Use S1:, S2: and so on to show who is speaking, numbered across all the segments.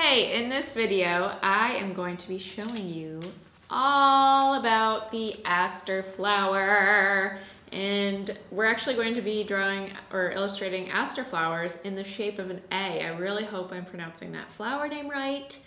S1: Okay, in this video, I am going to be showing you all about the aster flower. And we're actually going to be drawing or illustrating aster flowers in the shape of an A. I really hope I'm pronouncing that flower name right.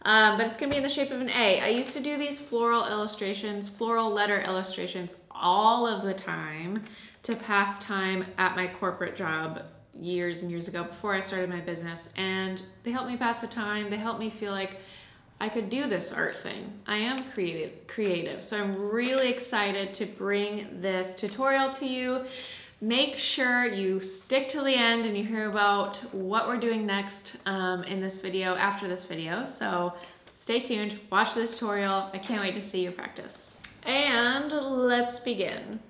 S1: But it's gonna be in the shape of an A. I used to do these floral illustrations, floral letter illustrations all of the time to pass time at my corporate job years and years ago before I started my business, and they helped me pass the time. They helped me feel like I could do this art thing. I am creative, so I'm really excited to bring this tutorial to you. Make sure you stick to the end and you hear about what we're doing next in this video, after this video. So stay tuned, watch the tutorial. I can't wait to see your practice. And let's begin.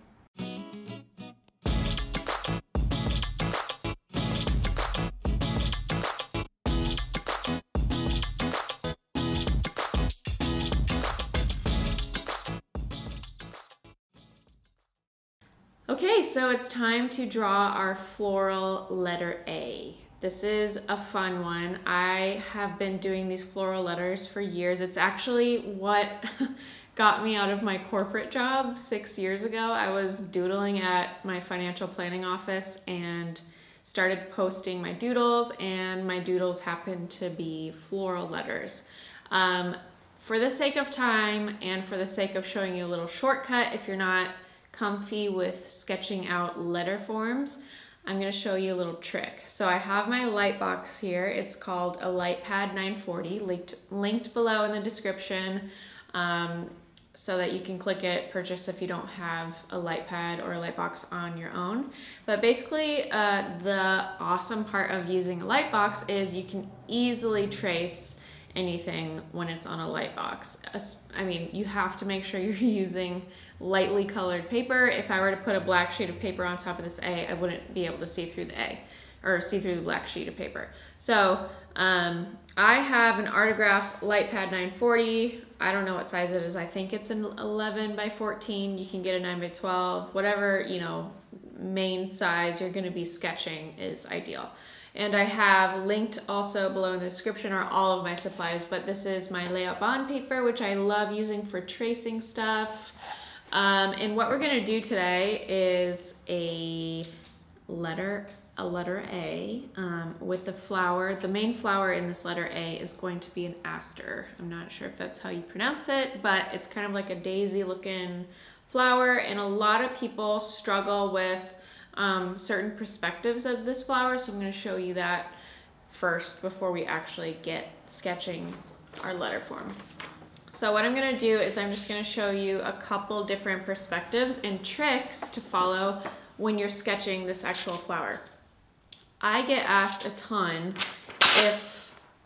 S1: Okay, so it's time to draw our floral letter A. This is a fun one. I have been doing these floral letters for years. It's actually what got me out of my corporate job 6 years ago. I was doodling at my financial planning office and started posting my doodles, and my doodles happened to be floral letters. For the sake of time and for the sake of showing you a little shortcut, if you're not comfy with sketching out letter forms, I'm going to show you a little trick. So I have my light box here. It's called a LightPad 940, linked below in the description, so that you can click it, purchase if you don't have a light pad or a light box on your own. But basically the awesome part of using a light box is you can easily trace anything when it's on a light box. I mean, you have to make sure you're using lightly colored paper. If I were to put a black sheet of paper on top of this A, I wouldn't be able to see through the A, or see through the black sheet of paper. So I have an Artograph LightPad 940. I don't know what size it is. I think it's an 11 by 14. You can get a 9 by 12, whatever, you know, main size you're gonna be sketching is ideal. And I have linked also below in the description are all of my supplies, but this is my layout bond paper, which I love using for tracing stuff. And what we're gonna do today is a letter A with the flower. The main flower in this letter A is going to be an aster. I'm not sure if that's how you pronounce it, but it's kind of like a daisy looking flower, and a lot of people struggle with certain perspectives of this flower, so I'm going to show you that first before we actually get sketching our letter form. So what I'm going to do is I'm just going to show you a couple different perspectives and tricks to follow when you're sketching this actual flower. I get asked a ton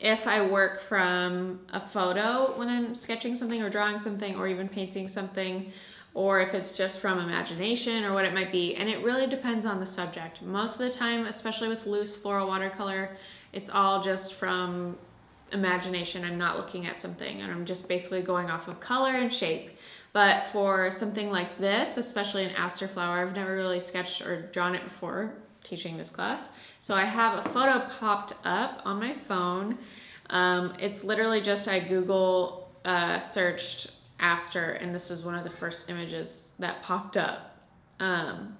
S1: if I work from a photo when I'm sketching something or drawing something or even painting something, or if it's just from imagination or what it might be. And it really depends on the subject. Most of the time, especially with loose floral watercolor, it's all just from imagination. I'm not looking at something and I'm just basically going off of color and shape. But for something like this, especially an aster flower, I've never really sketched or drawn it before teaching this class. So I have a photo popped up on my phone. It's literally just I Google searched aster, and this is one of the first images that popped up.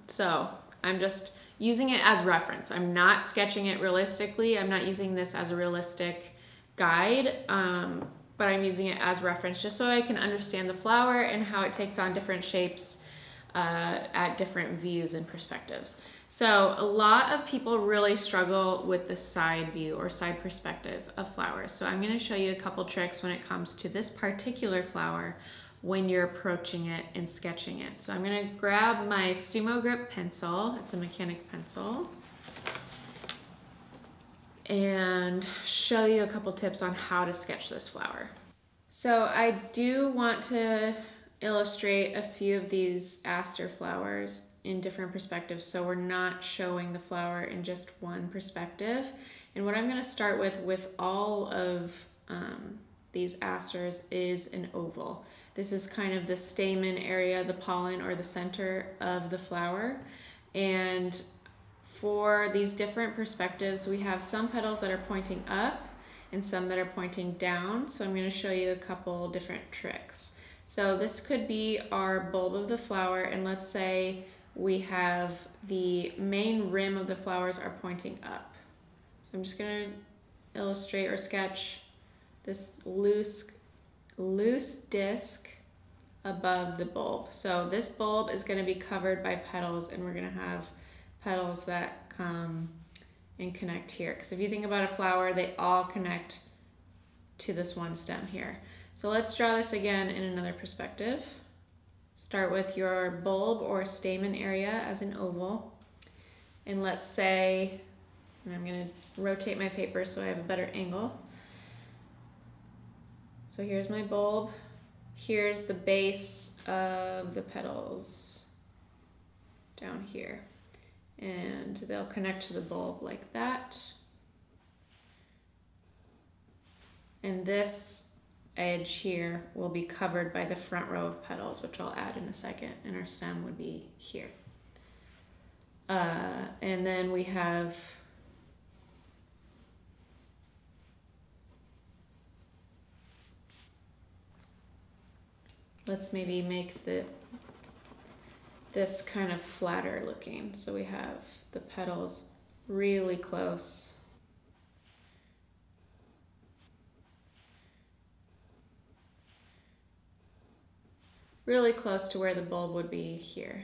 S1: So I'm just using it as reference. I'm not sketching it realistically. I'm not using this as a realistic guide, but I'm using it as reference just so I can understand the flower and how it takes on different shapes at different views and perspectives. So a lot of people really struggle with the side view or side perspective of flowers. So I'm going to show you a couple tricks when it comes to this particular flower when you're approaching it and sketching it. So I'm going to grab my Sumo Grip pencil. It's a mechanic pencil, and show you a couple tips on how to sketch this flower. So I do want to illustrate a few of these aster flowers in different perspectives, so we're not showing the flower in just one perspective. And what I'm going to start with all of these asters is an oval. This is kind of the stamen area, the pollen, or the center of the flower. And for these different perspectives, we have some petals that are pointing up and some that are pointing down. So I'm going to show you a couple different tricks. So this could be our bulb of the flower, and let's say we have the main rim of the flowers are pointing up. So I'm just going to illustrate or sketch this loose disc above the bulb. So this bulb is going to be covered by petals, and we're going to have petals that come and connect here. Because if you think about a flower, they all connect to this one stem here. So let's draw this again in another perspective. Start with your bulb or stamen area as an oval. And let's say, and I'm going to rotate my paper so I have a better angle. So here's my bulb. Here's the base of the petals down here. And they'll connect to the bulb like that. And this edge here will be covered by the front row of petals, which I'll add in a second, and our stem would be here. And then we have let's maybe make this kind of flatter looking. So we have the petals really close. Really close to where the bulb would be here.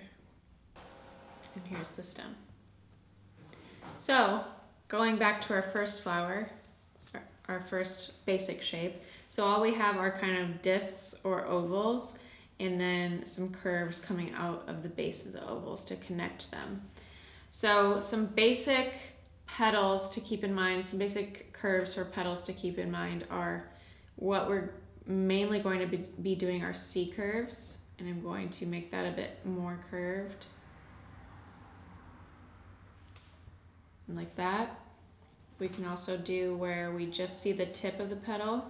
S1: And here's the stem. So going back to our first flower, our first basic shape. So all we have are kind of discs or ovals, and then some curves coming out of the base of the ovals to connect them. So some basic petals to keep in mind, some basic curves for petals to keep in mind are what we're mainly going to be doing are C curves, and I'm going to make that a bit more curved. And like that. We can also do where we just see the tip of the petal.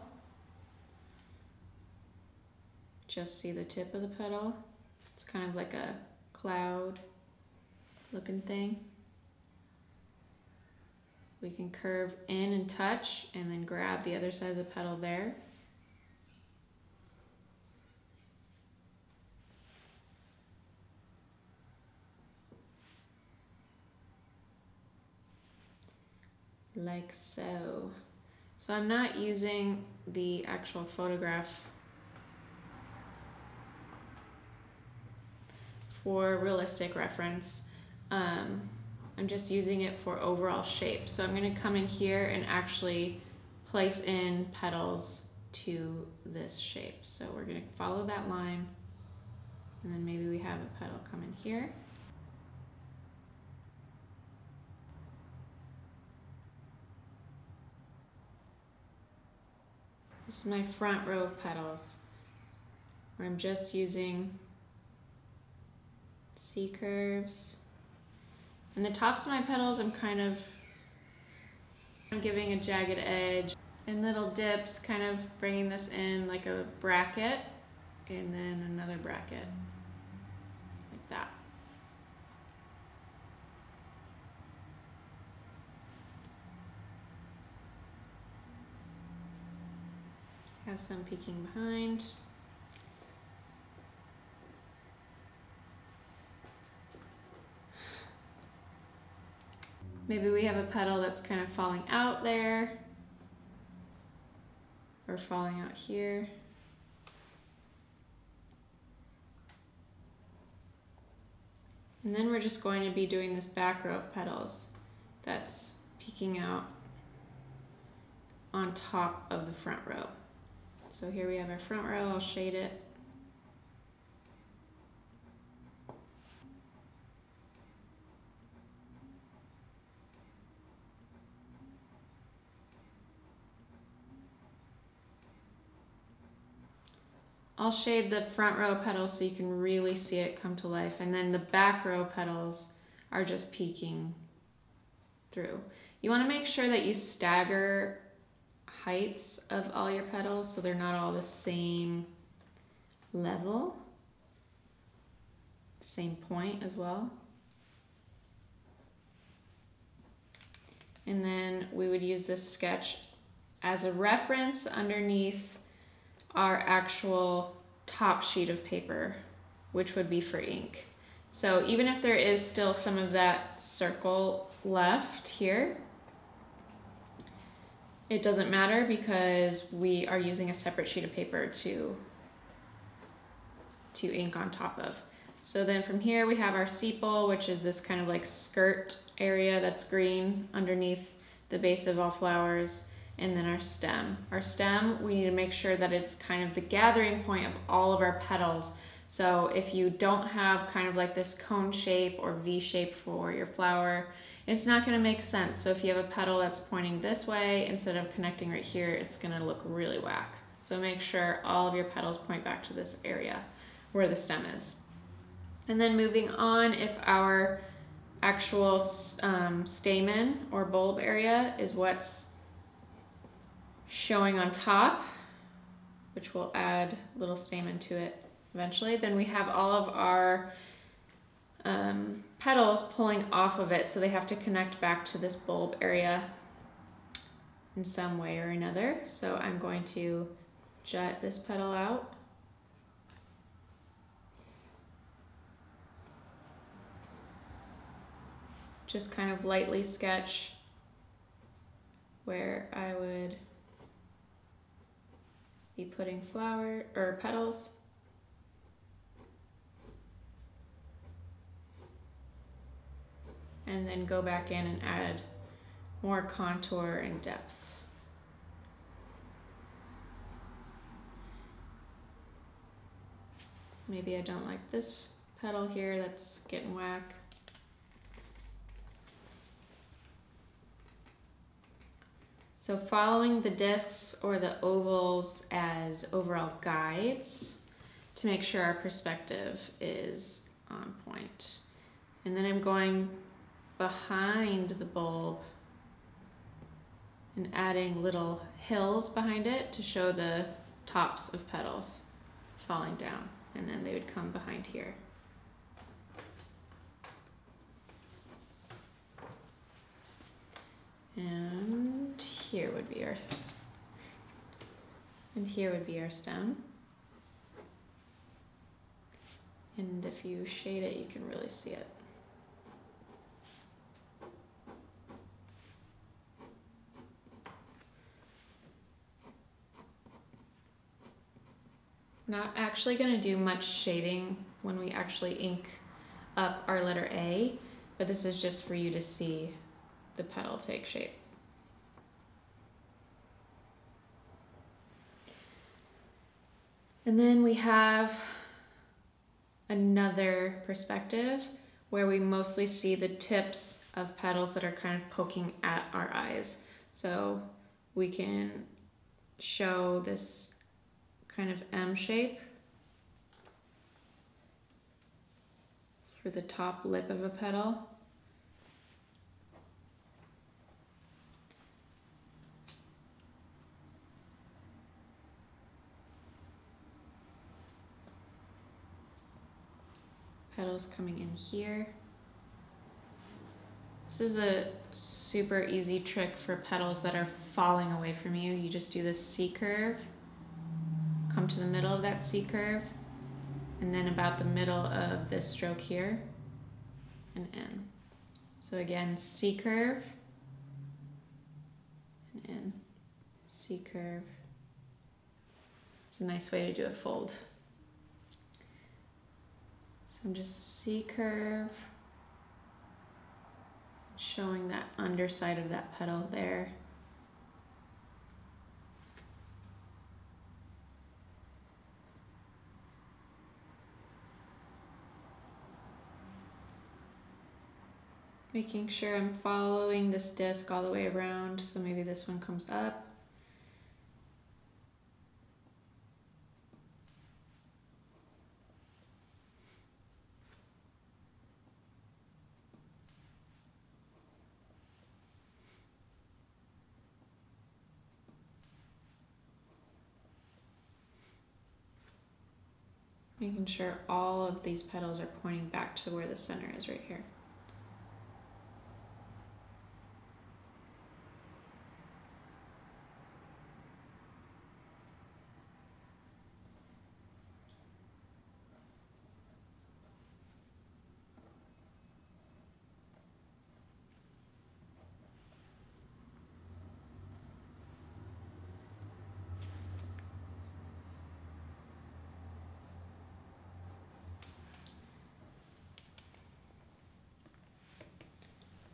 S1: Just see the tip of the petal. It's kind of like a cloud looking thing. We can curve in and touch and then grab the other side of the petal there. Like so. So I'm not using the actual photograph for realistic reference. I'm just using it for overall shape. So I'm going to come in here and actually place in petals to this shape. So we're going to follow that line, and then maybe we have a petal come in here. This is my front row of petals, where I'm just using C curves. And the tops of my petals, I'm giving a jagged edge and little dips, kind of bringing this in like a bracket, and then another bracket, like that. Have some peeking behind. Maybe we have a petal that's kind of falling out there, or falling out here. And then we're just going to be doing this back row of petals that's peeking out on top of the front row. So here we have our front row, I'll shade it. I'll shade the front row petals so you can really see it come to life, and then the back row petals are just peeking through. You want to make sure that you stagger heights of all your petals so they're not all the same level, same point as well. And then we would use this sketch as a reference underneath our actual top sheet of paper, which would be for ink. So even if there is still some of that circle left here, it doesn't matter because we are using a separate sheet of paper to ink on top of. So then from here we have our sepal, which is this kind of like skirt area that's green underneath the base of all flowers, and then our stem. Our stem, we need to make sure that it's kind of the gathering point of all of our petals. So if you don't have kind of like this cone shape or V shape for your flower, it's not going to make sense. So if you have a petal that's pointing this way instead of connecting right here, it's going to look really whack. So make sure all of your petals point back to this area where the stem is. And then moving on, if our actual stamen or bulb area is what's showing on top, which will add little stamen to it eventually, then we have all of our petals pulling off of it, so they have to connect back to this bulb area in some way or another. So I'm going to jut this petal out. Just kind of lightly sketch where I would be putting flower or petals. And then go back in and add more contour and depth. Maybe I don't like this petal here, that's getting whack. So following the discs or the ovals as overall guides to make sure our perspective is on point. And then I'm going behind the bulb and adding little hills behind it to show the tops of petals falling down, and then they would come behind here. And here would be our stem. And if you shade it, you can really see it. Not actually going to do much shading when we actually ink up our letter A, but this is just for you to see the petal take shape. And then we have another perspective where we mostly see the tips of petals that are kind of poking at our eyes. So we can show this kind of M shape for the top lip of a petal. Petals coming in here. This is a super easy trick for petals that are falling away from you. You just do this C curve, come to the middle of that C curve, and then about the middle of this stroke here, and in. So again, C curve, and in, C curve. It's a nice way to do a fold. I'm just C curve, showing that underside of that petal there. Making sure I'm following this disc all the way around, so maybe this one comes up. Making sure all of these petals are pointing back to where the center is right here.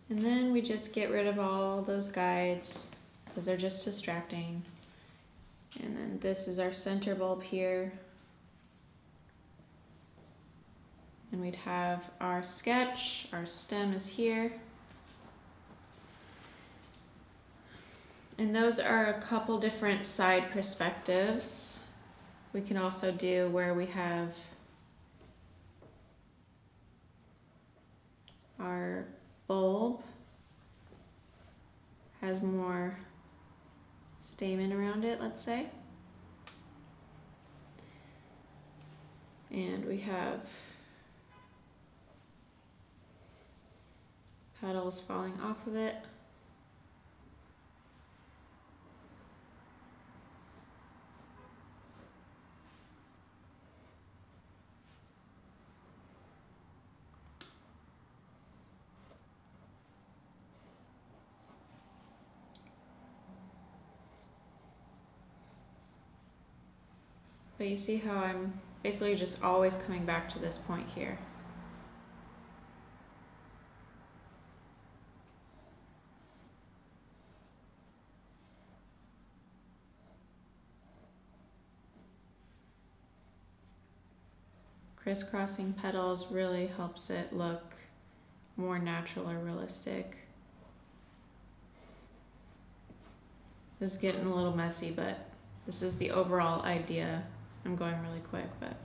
S1: And then we just get rid of all those guides because they're just distracting. And then this is our center bulb here. And we'd have our sketch, our stem is here. And those are a couple different side perspectives. We can also do where we have our bulb has more stamen around it, let's say. And we have petals falling off of it. But you see how I'm basically just always coming back to this point here. Crisscrossing petals really helps it look more natural or realistic. This is getting a little messy, but this is the overall idea. I'm going really quick, but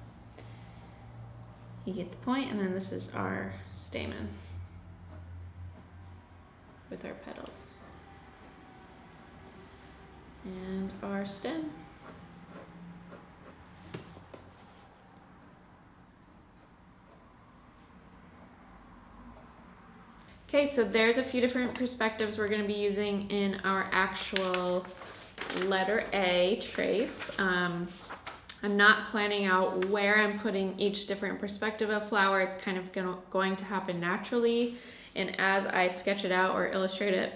S1: you get the point. And then this is our stamen with our petals and our stem. Okay, so there's a few different perspectives we're going to be using in our actual letter A trace. I'm not planning out where I'm putting each different perspective of flower. It's kind of going to happen naturally. And as I sketch it out or illustrate it,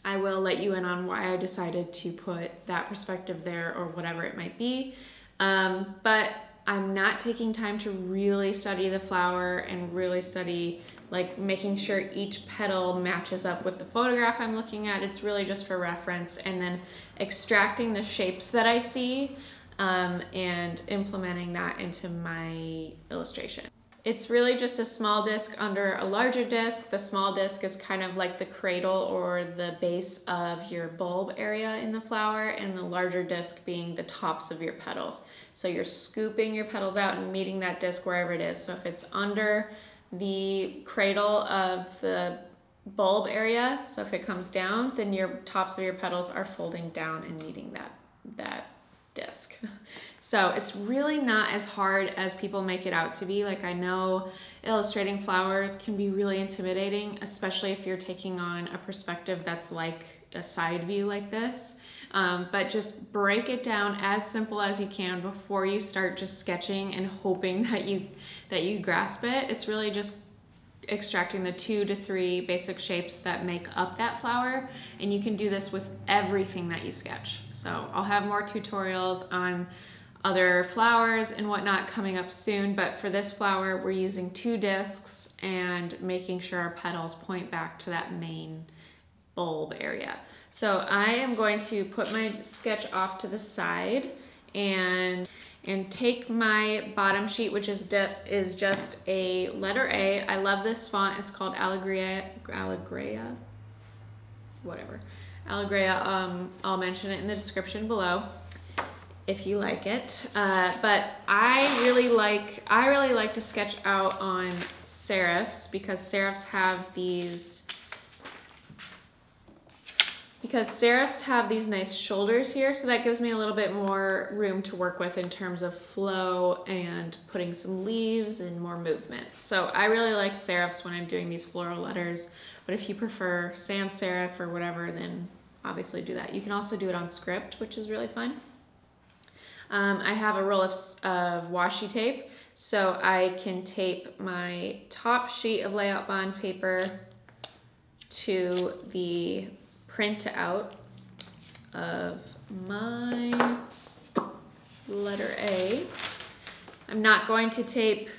S1: I will let you in on why I decided to put that perspective there or whatever it might be. But I'm not taking time to really study the flower and really study like making sure each petal matches up with the photograph I'm looking at. It's really just for reference, and then extracting the shapes that I see and implementing that into my illustration. It's really just a small disc under a larger disc. The small disc is kind of like the cradle or the base of your bulb area in the flower, and the larger disc being the tops of your petals. So you're scooping your petals out and meeting that disc wherever it is. So if it's under the cradle of the bulb area, so if it comes down, then your tops of your petals are folding down and meeting that disc. So it's really not as hard as people make it out to be. Like, I know illustrating flowers can be really intimidating, especially if you're taking on a perspective that's like a side view like this. But just break it down as simple as you can before you start just sketching and hoping that you grasp it. It's really just extracting the 2 to 3 basic shapes that make up that flower, and you can do this with everything that you sketch. So I'll have more tutorials on other flowers and whatnot coming up soon, but for this flower we're using 2 discs and making sure our petals point back to that main bulb area. So I am going to put my sketch off to the side and take my bottom sheet, which is just a letter A. I love this font. It's called Allegria, whatever. Allegria. I'll mention it in the description below if you like it. But I really like to sketch out on serifs because serifs have these nice shoulders here, so that gives me a little bit more room to work with in terms of flow and putting some leaves and more movement. So I really like serifs when I'm doing these floral letters, but if you prefer sans serif or whatever, then obviously do that. You can also do it on script, which is really fun. I have a roll of washi tape, so I can tape my top sheet of layout bond paper to the print out of my letter A. I'm not going to tape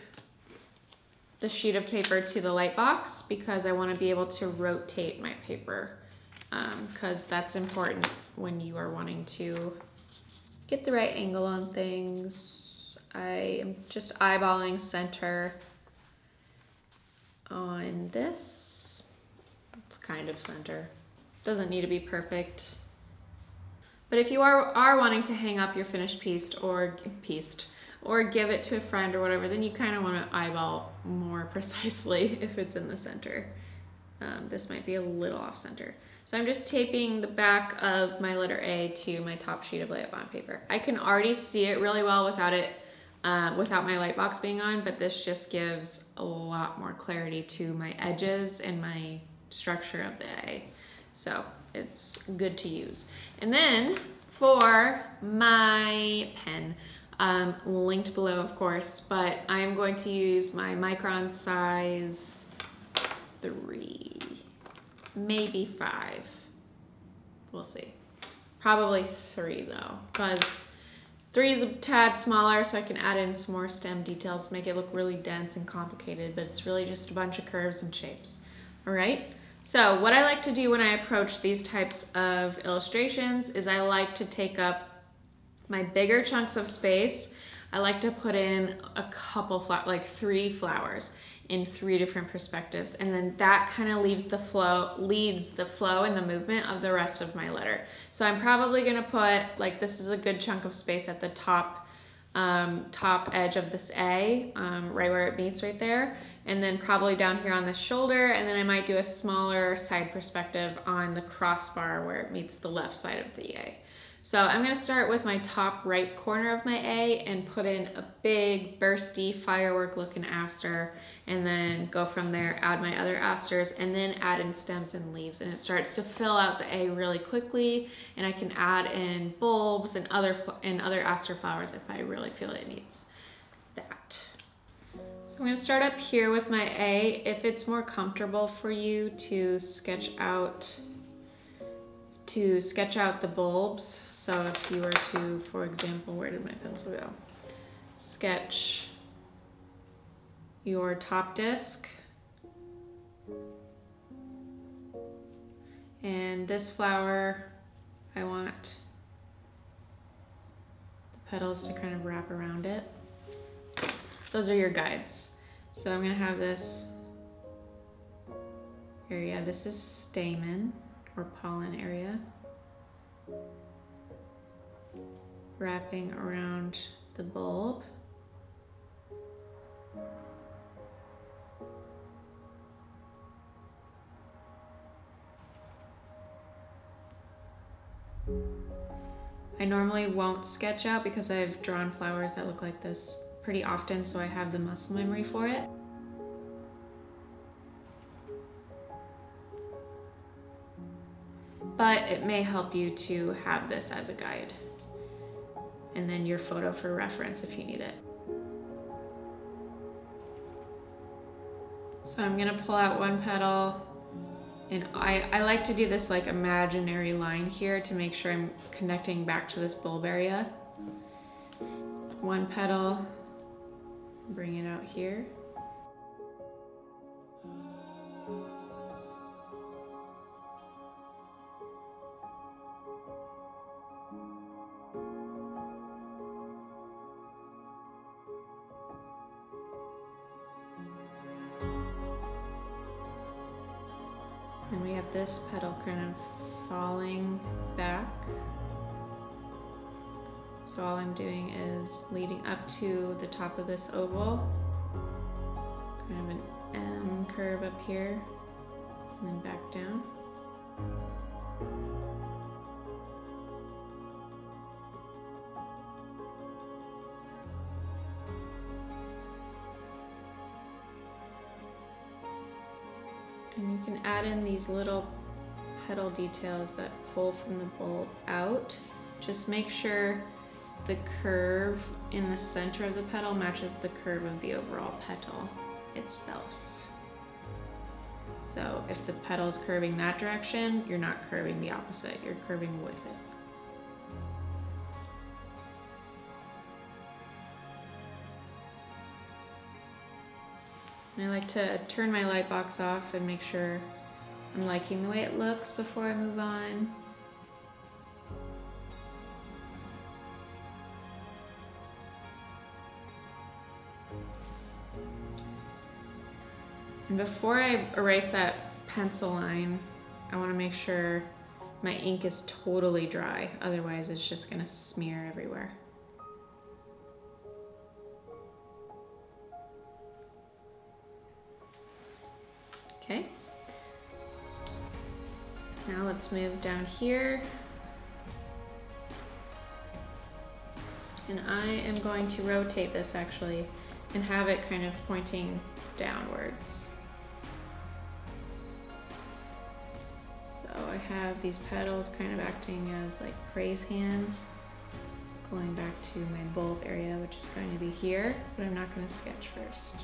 S1: the sheet of paper to the light box because I want to be able to rotate my paper, because that's important when you are wanting to get the right angle on things. I am just eyeballing center on this. It's kind of center. Doesn't need to be perfect. But if you are wanting to hang up your finished piece or give it to a friend or whatever, then you kind of want to eyeball more precisely if it's in the center. This might be a little off center. So I'm just taping the back of my letter A to my top sheet of layup bond paper. I can already see it really well without my light box being on, but this just gives a lot more clarity to my edges and my structure of the A. So it's good to use. And then for my pen, linked below of course, but I'm going to use my micron size 3, maybe 5. We'll see. Probably 3 though, because 3 is a tad smaller, so I can add in some more stem details, make it look really dense and complicated, but it's really just a bunch of curves and shapes. All right. So what I like to do when I approach these types of illustrations is I like to take up my bigger chunks of space. I like to put in a couple, like 3 flowers in 3 different perspectives, and then that kind of leads the flow and the movement of the rest of my letter. So I'm probably gonna put, like, this is a good chunk of space at the top edge of this A, right where it meets right there, and then probably down here on the shoulder, and then I might do a smaller side perspective on the crossbar where it meets the left side of the A. So I'm gonna start with my top right corner of my A and put in a big bursty firework looking aster, and then go from there, add my other asters, and then add in stems and leaves, and it starts to fill out the A really quickly, and I can add in bulbs and other aster flowers if I really feel it needs that. So I'm going to start up here with my A. If it's more comfortable for you to sketch out the bulbs, so if you were to, for example, where did my pencil go? Sketch your top disc, and this flower, I want the petals to kind of wrap around it. Those are your guides. So I'm gonna have this area, this is stamen or pollen area, wrapping around the bulb. I normally won't sketch out because I've drawn flowers that look like this pretty often, so I have the muscle memory for it. But it may help you to have this as a guide, and then your photo for reference if you need it. So I'm gonna pull out one petal, and I like to do this like imaginary line here to make sure I'm connecting back to this bulb area. One petal, bring it out here. And we have this petal kind of falling back. So all I'm doing is leading up to the top of this oval, kind of an M curve up here, and then back down. And you can add in these little petal details that pull from the bulb out. Just make sure the curve in the center of the petal matches the curve of the overall petal itself. So if the petal is curving that direction, you're not curving the opposite, you're curving with it. And I like to turn my light box off and make sure I'm liking the way it looks before I move on. And before I erase that pencil line, I want to make sure my ink is totally dry. Otherwise, it's just going to smear everywhere. Okay. Now let's move down here. And I am going to rotate this actually and have it kind of pointing downwards. So I have these petals kind of acting as like praise hands, going back to my bulb area, which is going to be here, but I'm not going to sketch first.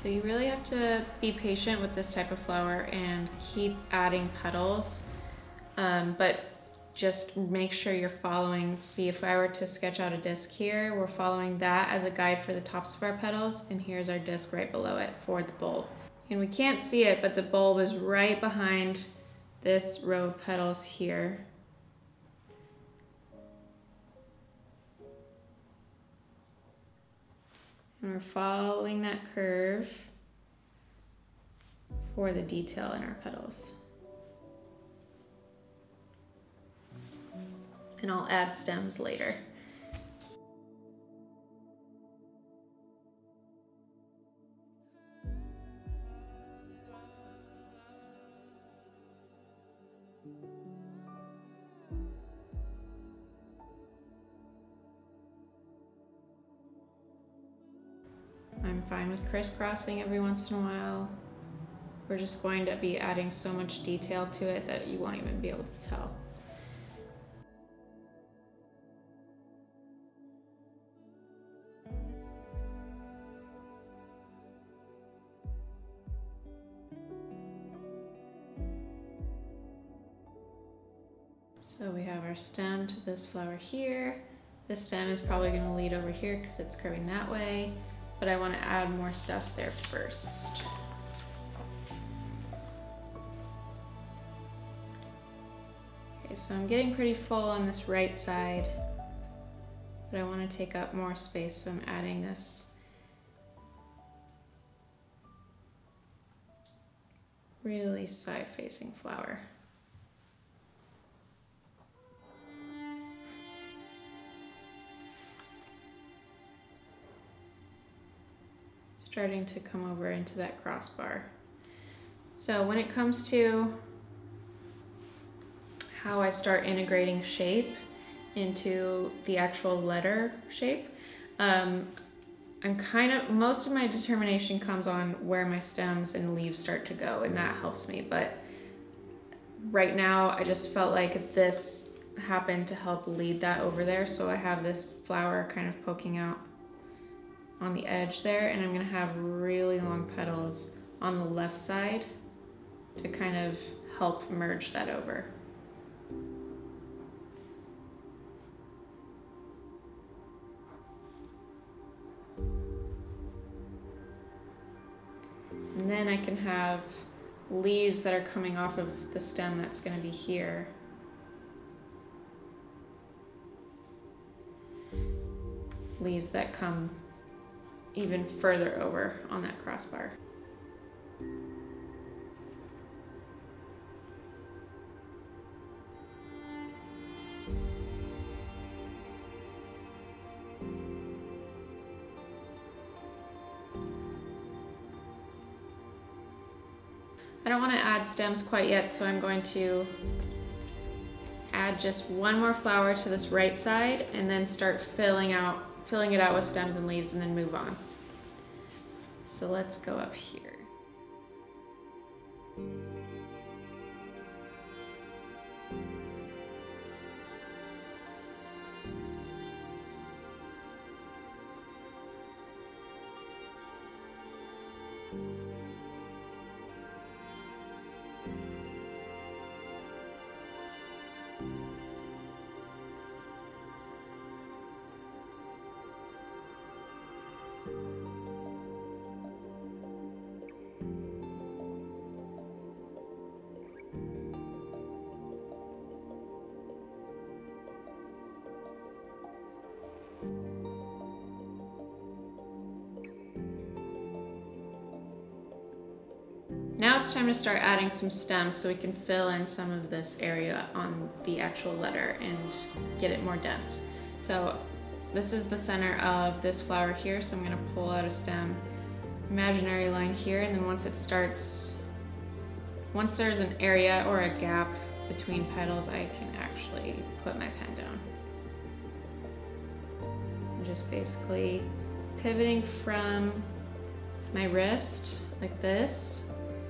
S1: So you really have to be patient with this type of flower and keep adding petals, but just make sure you're following. See, if I were to sketch out a disc here, we're following that as a guide for the tops of our petals, and here's our disc right below it for the bulb. And we can't see it, but the bulb is right behind this row of petals here. And we're following that curve for the detail in our petals. And I'll add stems later. I'm fine with crisscrossing every once in a while. We're just going to be adding so much detail to it that you won't even be able to tell. So we have our stem to this flower here. This stem is probably going to lead over here because it's curving that way, but I want to add more stuff there first. Okay, so I'm getting pretty full on this right side, but I want to take up more space, so I'm adding this really side-facing flower. Starting to come over into that crossbar. So when it comes to how I start integrating shape into the actual letter shape, most of my determination comes on where my stems and leaves start to go, and that helps me. But right now I just felt like this happened to help lead that over there. So I have this flower kind of poking out on the edge there, and I'm gonna have really long petals on the left side to kind of help merge that over. And then I can have leaves that are coming off of the stem that's gonna be here. Leaves that come even further over on that crossbar. I don't want to add stems quite yet, so I'm going to add just one more flower to this right side and then start filling it out with stems and leaves, and then move on. So let's go up here. Now it's time to start adding some stems so we can fill in some of this area on the actual letter and get it more dense. So this is the center of this flower here, so I'm going to pull out a stem, imaginary line here, and then once there's an area or a gap between petals, I can actually put my pen down. I'm just basically pivoting from my wrist like this,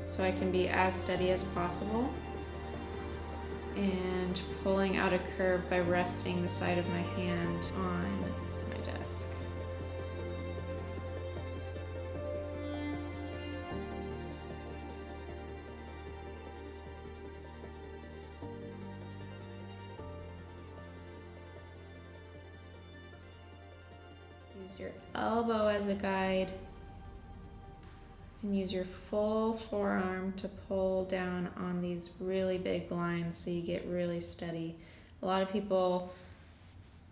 S1: so I can be as steady as possible, and pulling out a curve by resting the side of my hand on my desk. Use your elbow as a guide. And use your full forearm to pull down on these really big lines so you get really steady. A lot of people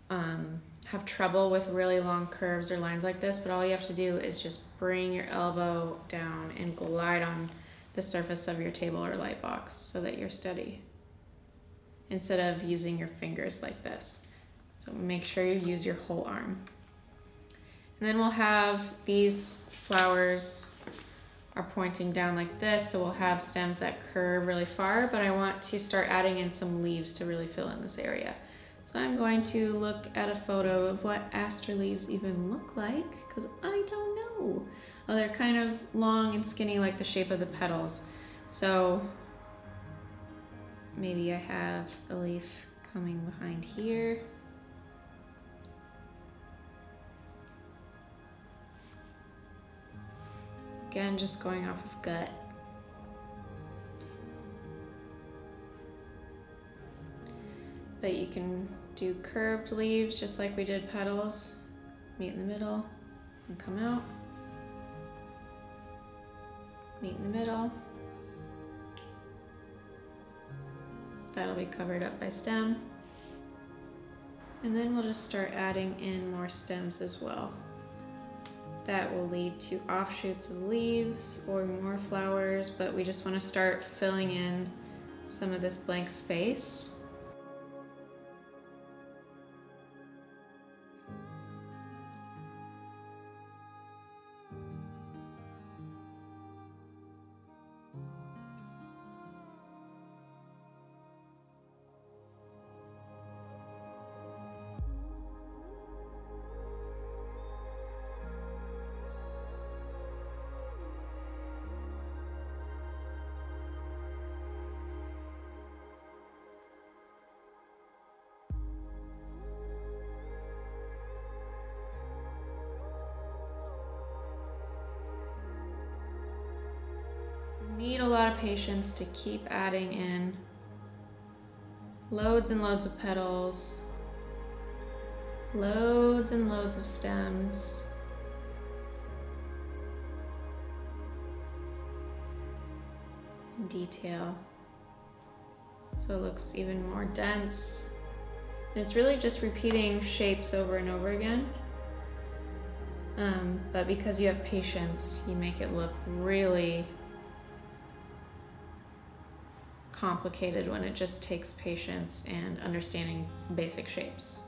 S1: have trouble with really long curves or lines like this, but all you have to do is just bring your elbow down and glide on the surface of your table or light box so that you're steady, instead of using your fingers like this. So make sure you use your whole arm. And then we'll have these flowers are pointing down like this, so we'll have stems that curve really far, but I want to start adding in some leaves to really fill in this area. So I'm going to look at a photo of what aster leaves even look like, because I don't know. Oh, they're kind of long and skinny like the shape of the petals. So maybe I have a leaf coming behind here. Again, just going off of gut. But you can do curved leaves just like we did petals. Meet in the middle and come out. Meet in the middle. That'll be covered up by stem. And then we'll just start adding in more stems as well. That will lead to offshoots of leaves or more flowers, but we just want to start filling in some of this blank space. Need a lot of patience to keep adding in loads and loads of petals, loads and loads of stems. And detail, so it looks even more dense. And it's really just repeating shapes over and over again. But because you have patience, you make it look really complicated when it just takes patience and understanding basic shapes.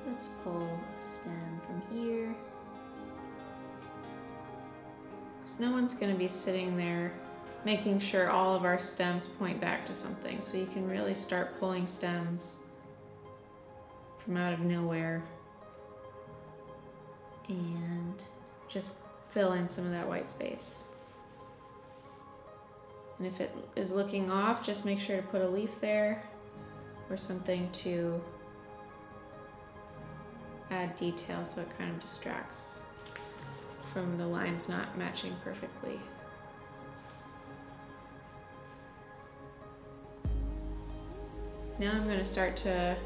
S1: Let's pull a stem from here. Because no one's going to be sitting there making sure all of our stems point back to something. So you can really start pulling stems from out of nowhere and just fill in some of that white space. And if it is looking off, just make sure to put a leaf there. or something to add detail so it kind of distracts from the lines not matching perfectly. Now I'm going to start to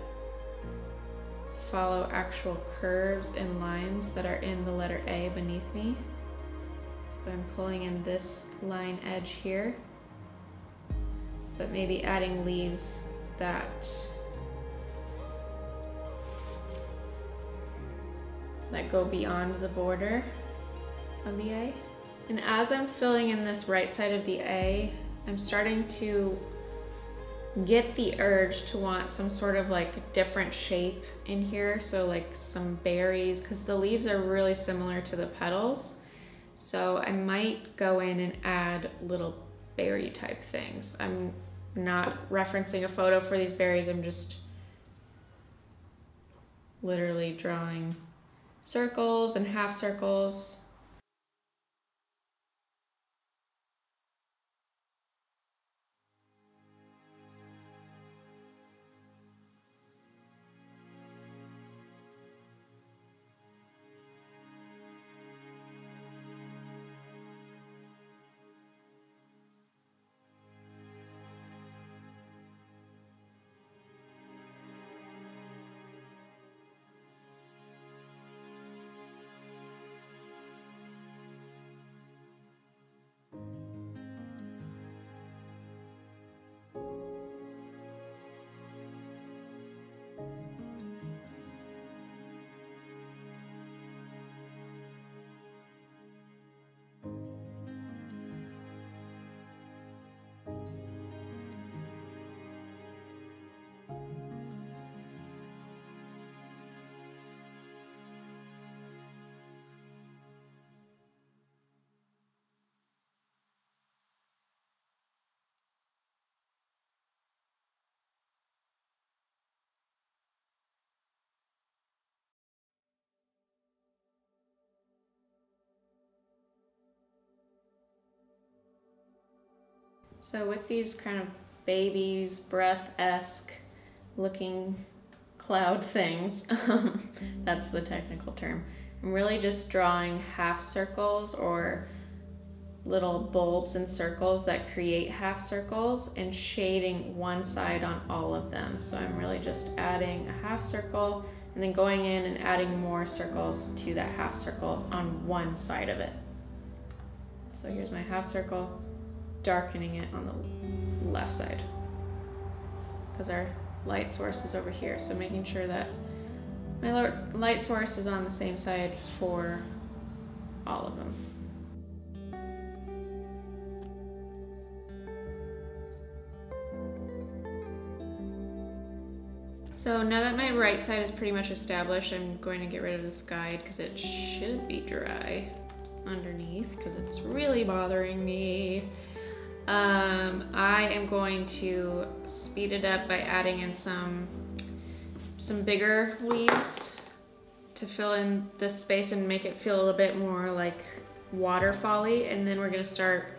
S1: follow actual curves and lines that are in the letter A beneath me. So I'm pulling in this line edge here, but maybe adding leaves that go beyond the border of the A. And as I'm filling in this right side of the A, I'm starting to get the urge to want some sort of like different shape in here. So like some berries, because the leaves are really similar to the petals. So I might go in and add little berry type things. I'm not referencing a photo for these berries. I'm just literally drawing circles and half circles. So with these kind of baby's breath-esque looking cloud things, that's the technical term, I'm really just drawing half circles or little bulbs and circles that create half circles and shading one side on all of them. So I'm really just adding a half circle and then going in and adding more circles to that half circle on one side of it. So here's my half circle, darkening it on the left side because our light source is over here. So making sure that my light source is on the same side for all of them. So now that my right side is pretty much established, I'm going to get rid of this guide because it should be dry underneath because it's really bothering me. I am going to speed it up by adding in some bigger leaves to fill in this space and make it feel a little bit more like waterfall-y, and then we're going to start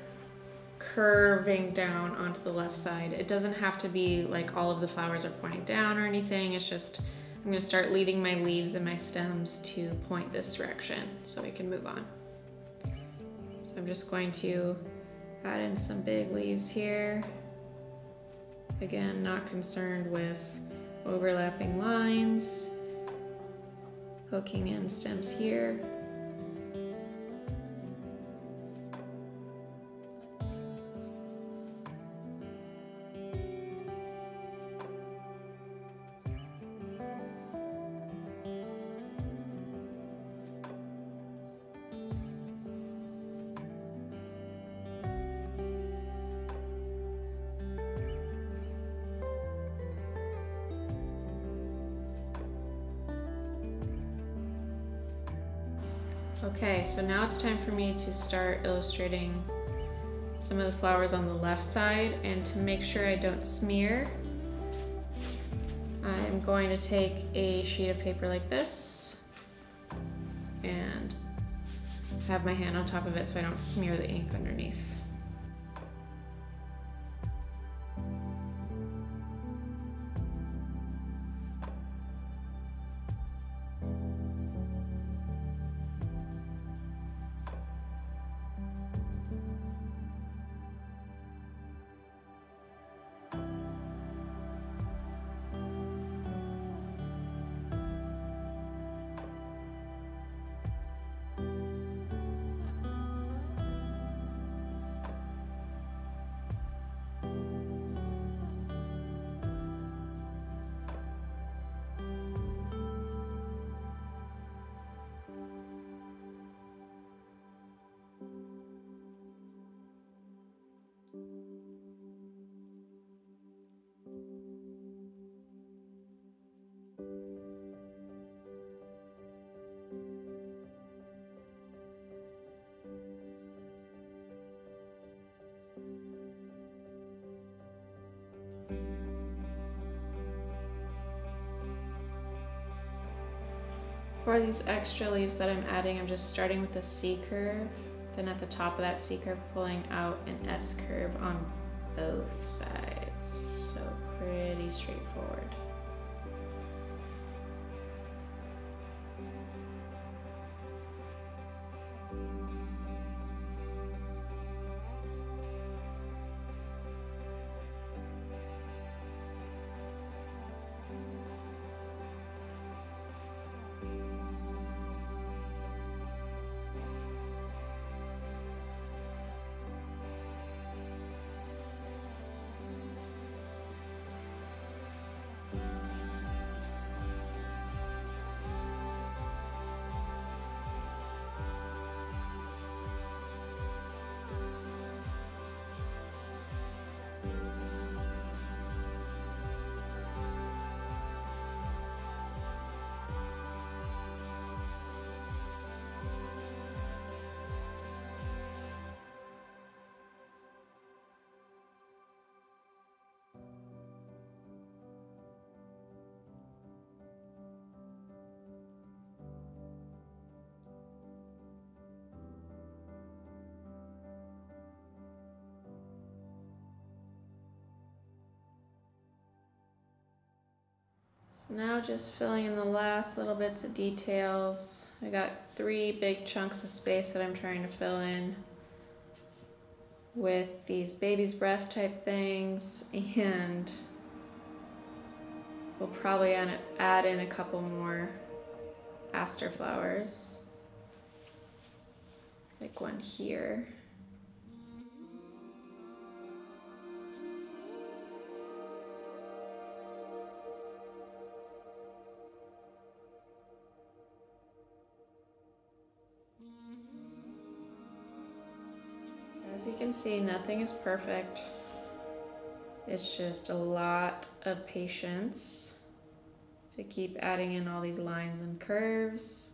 S1: curving down onto the left side. It doesn't have to be like all of the flowers are pointing down or anything. It's just I'm going to start leading my leaves and my stems to point this direction so we can move on. So I'm just going to add in some big leaves here. Again, not concerned with overlapping lines. Hooking in stems here. Okay, so now it's time for me to start illustrating some of the flowers on the left side, and to make sure I don't smear, I'm going to take a sheet of paper like this and have my hand on top of it so I don't smear the ink underneath. For these extra leaves that I'm adding, I'm just starting with a C curve, then at the top of that C curve pulling out an S curve on both sides. So pretty straightforward. Now just filling in the last little bits of details. I got 3 big chunks of space that I'm trying to fill in with these baby's breath type things, and we'll probably add in a couple more aster flowers, like one here. As you can see, nothing is perfect. It's just a lot of patience to keep adding in all these lines and curves.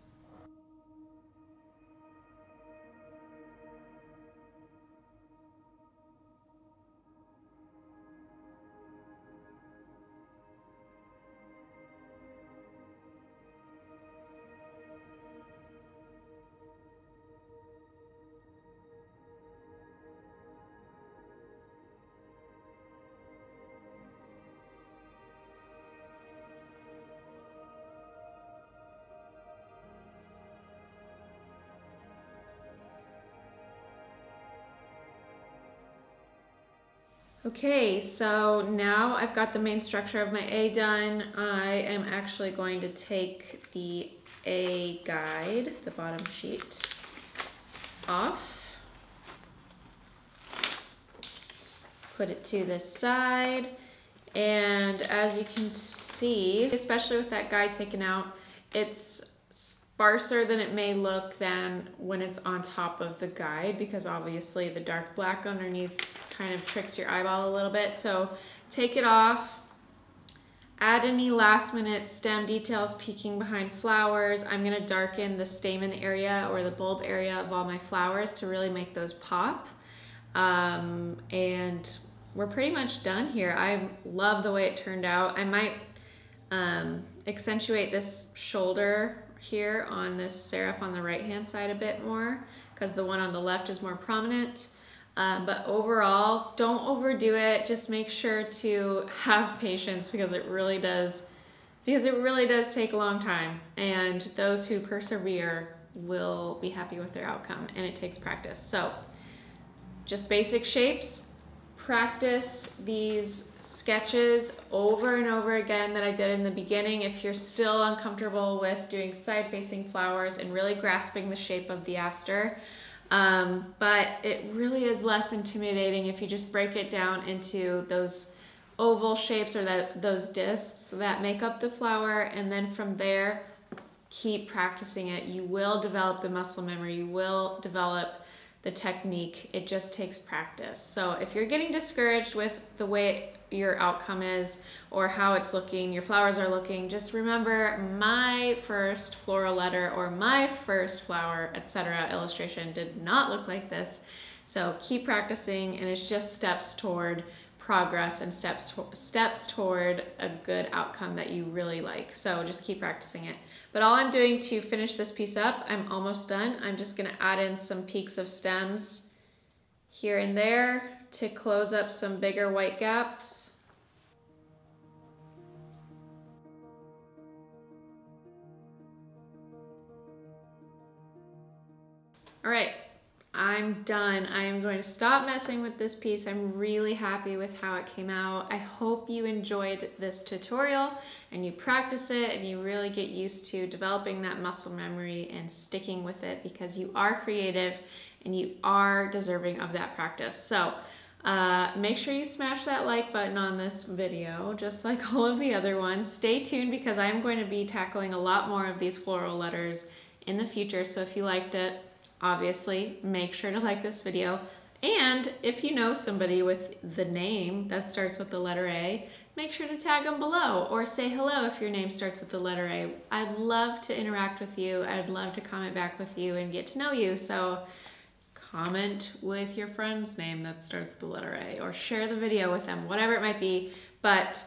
S1: Okay, so now I've got the main structure of my A done. I am actually going to take the A guide, the bottom sheet, off. Put it to this side, and as you can see, especially with that guide taken out, it's sparser than it may look than when it's on top of the guide, because obviously the dark black underneath kind of tricks your eyeball a little bit. So take it off, add any last minute stem details peeking behind flowers. I'm gonna darken the stamen area or the bulb area of all my flowers to really make those pop. And we're pretty much done here. I love the way it turned out. I might accentuate this shoulder here on this serif on the right hand side a bit more, because the one on the left is more prominent. But overall, don't overdo it. Just make sure to have patience, because it really does take a long time, and those who persevere will be happy with their outcome, and it takes practice. So just basic shapes. Practice these sketches over and over again that I did in the beginning. If you're still uncomfortable with doing side-facing flowers and really grasping the shape of the aster, but it really is less intimidating if you just break it down into those oval shapes or those discs that make up the flower, and then from there keep practicing it. You will develop the muscle memory, you will develop the technique. It just takes practice. So if you're getting discouraged with the way your outcome is or how it's looking, your flowers are looking, just remember my first floral letter or my first flower, etc. illustration did not look like this. So keep practicing, and it's just steps toward progress and steps toward a good outcome that you really like. So just keep practicing it. But all I'm doing to finish this piece up, I'm almost done. I'm just gonna add in some peaks of stems here and there to close up some bigger white gaps. All right, I'm done. I am going to stop messing with this piece. I'm really happy with how it came out. I hope you enjoyed this tutorial and you practice it and you really get used to developing that muscle memory and sticking with it, because you are creative and you are deserving of that practice. So make sure you smash that like button on this video, just like all of the other ones. Stay tuned, because I'm going to be tackling a lot more of these floral letters in the future. So if you liked it, obviously make sure to like this video. And if you know somebody with the name that starts with the letter A, make sure to tag them below, or say hello if your name starts with the letter A. I'd love to interact with you. I'd love to comment back with you and get to know you. So comment with your friend's name that starts with the letter A, or share the video with them, whatever it might be. But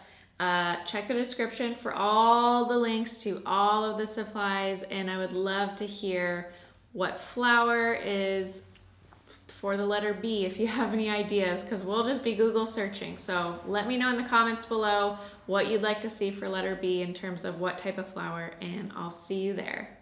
S1: check the description for all the links to all of the supplies, and I would love to hear what flower is for the letter B if you have any ideas, because we'll just be Google searching. So let me know in the comments below what you'd like to see for letter B in terms of what type of flower, and I'll see you there.